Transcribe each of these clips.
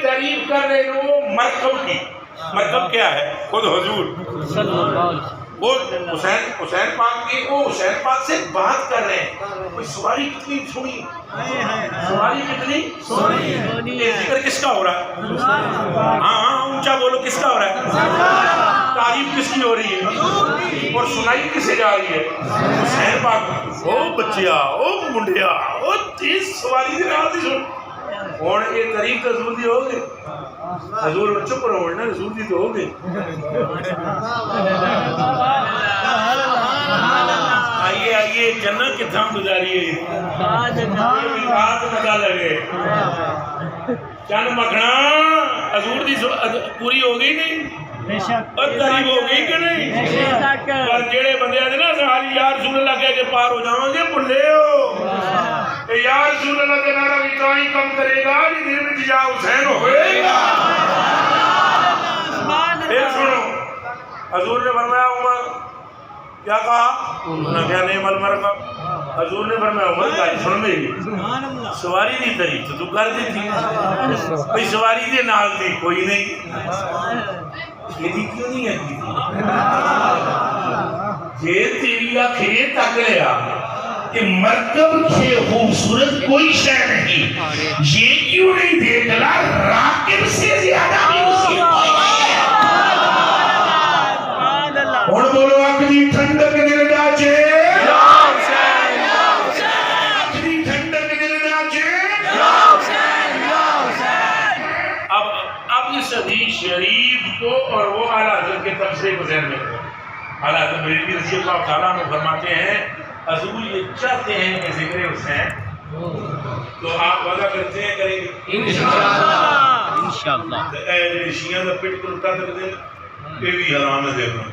تعریف کر رہے ہو مرکب کی. مرکب کیا ہے؟ خود حضور وہ حسین پاک کی، وہ حسین پاک سے بات کر رہے ہیں. کوئی سواری کتنی سونی، سواری کتنی سونی. یہ ذکر کس کا ہو رہا ہے؟ ہاں اونچا بولو، کس کا ہو رہا ہے؟ تعریف کس کی ہو رہی ہے اور سنائی کسے جا رہی ہے؟ حسین پاک. او بچیا، او منڈیا، او تیز سواری دی نال دی سن. اور یہ تعریف تو حضور دی ہو گئے. حضور چپ رہو نا، رسول دی تو ہو گئے. آئیے آئیے، جنت کتنا گزاری ہے، بات پتا لگے. چند مکھنا حضور دی پوری ہو گئی نہیں اور تعریف ہو گئی کہ نہیں؟ پر جڑے بندے آتے نا سہاری یا رسول اللہ کہہ کے پار ہو جاؤں گے، بھلے ہو. یا رسول اللہ کے نعرہ بھی تو ہی کم کرے گا جی دل میں جا حسین ہوئے گا. پھر سنو، حضور نے فرمایا عمر کیا کہا؟ انہوں نے کہا نعم المرکب. حضور نے فرمایا عمر کا سن میری سواری دی تعریف تو کر دی تھی، بھئی سواری دے نال تھی کوئی نہیں. یہ دی کیوں نہیں ہے؟ یہ تیری آنکھیں تک لیا کہ مرکب سے خوبصورت کوئی شے نہیں. یہ کیوں نہیں دیکھ لا راکب سے زیادہ بھی اسی اور بولو اکلی ٹھنڈک دل ڈاچے، اکلی ٹھنڈک دل ڈاچے. اب اس حدیث شریف کو اور وہ اعلیٰ حضرت کے تبصرے کو ذہن میں رکھو. اعلیٰ حضرت بریلوی رضی اللہ تعالیٰ عنہ فرماتے ہیں حضور یہ چاہتے ہیں کہ ذکر حسین تو آپ وعدہ کرتے ہیں کریں گے انشاءاللہ. اے شیعہ دا پٹ کو اٹھا تک دیں، یہ بھی حرام ہے دیکھنا،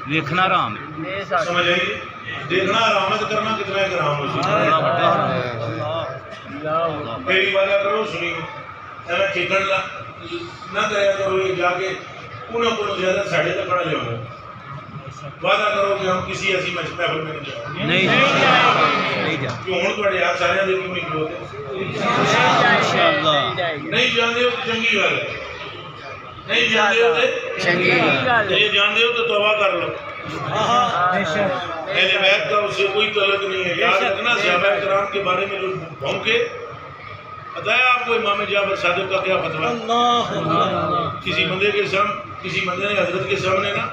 دیکھنا حرام ہے. سمجھ آئیے؟ دیکھنا حرام ہے تو کرنا کتنا ہے حرام ہو سکتا. میری وعدہ کرو سنیو، اینا چکن نہ کریا کرو یہ جا کے انہوں کو زیادہ ساڑھے تک کھڑا لے. وعدہ کرو کہ ہم کسی ایسی محفل میں نہیں جائیں. نہیں جائیں. کیوں ہوں تو ہاتھ سارے دے کیوں نہیں کھلوتے؟ نہیں جاندے ہو تو چنگی گل ہے، نہیں جاندے ہو تو چنگی گل ہے. یہ جاندے ہو تو توبہ کر لو. اہل بیت کا اس سے کوئی تعلق نہیں ہے. یاد رکھنا صحابہ کرام کے بارے میں جو بھونکے بتایا آپ کو امام جعفر صادق کا کیا فتویٰ. کسی بندے کے سامنے، کسی بندے نے حضرت کے سامنے نا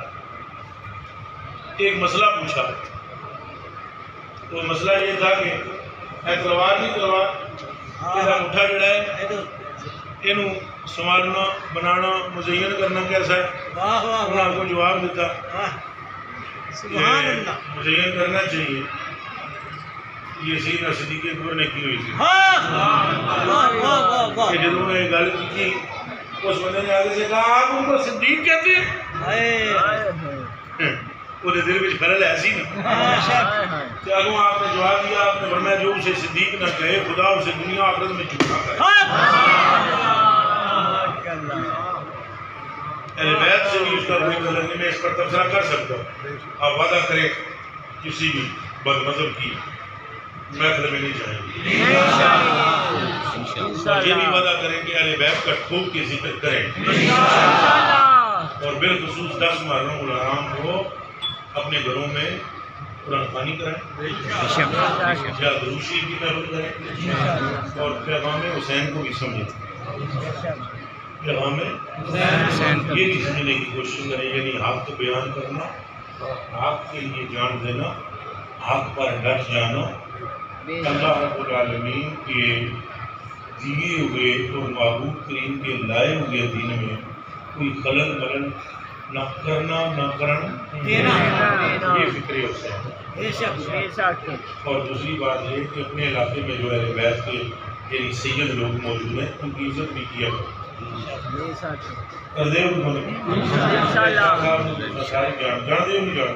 ایک مسئلہ پوچھا. تو مسئلہ یہ تھا کہ اے تلوار نہیں تلوار یہ مٹھا جڑا ہے انہوں سنوارنا بنانا مزین کرنا کیسا ہے؟ انہوں نے کو جواب دیتا مزین کرنا چاہیے. یہ سیدنا صدیق اکبر نے کی ہوئی تھی کہ جب انہوں نے گل کی اس بندے نے آگے سے کہا آپ ان کو صدیق کہتے ہیں؟ انہیں دل میں خلل ایسی نا کہ اگوں آپ نے جواب دیا، آپ نے فرمایا جو اسے صدیق نہ کہے خدا اسے دنیا آخرت میں جھوٹا کرے. اہل بیت سے بھی اس کا کوئی تعلق نہیں. میں اس پر تبصرہ کر سکتا ہوں. آپ وعدہ کریں کسی بھی بد مذہب کی محفل میں نہیں جائیں گے. یہ بھی وعدہ کریں کہ اہل بیت کا خوب کی ذکر کریں اور بالخصوص 10 محرم الحرام کو اپنے گھروں میں قرآن خوانی کریں یا درود شریف کی محفل کریں اور پیغام حسین کو بھی سمجھیں. پیغام حسین یہ نہیں سمجھنے کی کوشش کریں، یعنی حق کو بیان کرنا، حق کے لیے جان دینا، حق پر ڈٹ جانا. اللہ رب العالمین کے دیے ہوئے اور محبوب کریم کے لائے ہوئے دین میں کوئی خلل ملل نہ کرنا نہ کرنا، یہ فکر حسین. اور دوسری بات یہ کہ اپنے علاقے میں جو اہل بیت کے یعنی سید لوگ موجود ہیں ان کی عزت بھی کیا کر دے. جان دے نہیں جان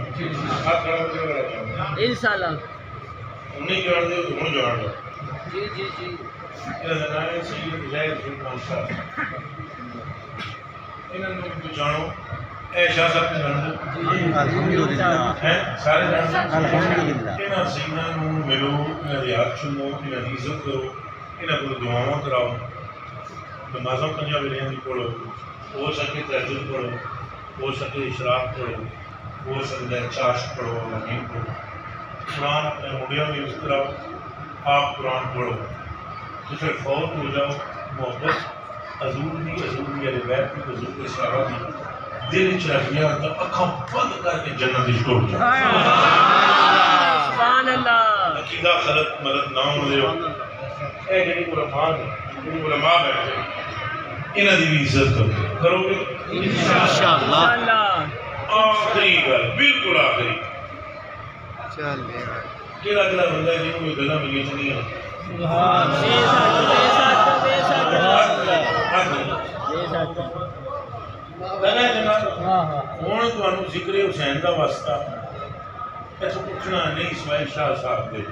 نہیں جان دے تو ہوں جان لو. انہوں جانو اے شاہ صاحب سارے انہاں سیدنا ملو، انہاں دی ہاتھ چومو، انہاں دی عزت کرو، انہاں کو دعاواں کراؤ. نمازاں پنجاں ویلیاں دی پڑھو، ہو سکے تہجد پڑھو، ہو سکے اشراق پڑھو، ہو سکتا ہے چاشت پڑھو، یقین پڑھو، قرآن اپنے منڈیاں بھی اس طرح آپ قرآن پڑھو، تو پھر فوت ہو جاؤ محبت حضور دی علی بیت کی، حضور کے صحابہ دی دل چ رکھیا تو اکھاں بند کر کے جنت وچ ٹر جاؤ۔ سبحان اللہ۔ عقیدہ غلط ملت نہ ہو دیو، اے جڑی علماء نے، جڑی علماء بیٹھے انہاں دی بھی عزت کرو گے انشاءاللہ۔ آخری گل، بالکل آخری، کیڑا بندہ ہے جنہوں یہ گلاں ملی چ نہیں ہوں تمہیں ذکر حسین کا واسطہ ایسا پوچھنا نہیں اسماعیل شاہ صاحب دے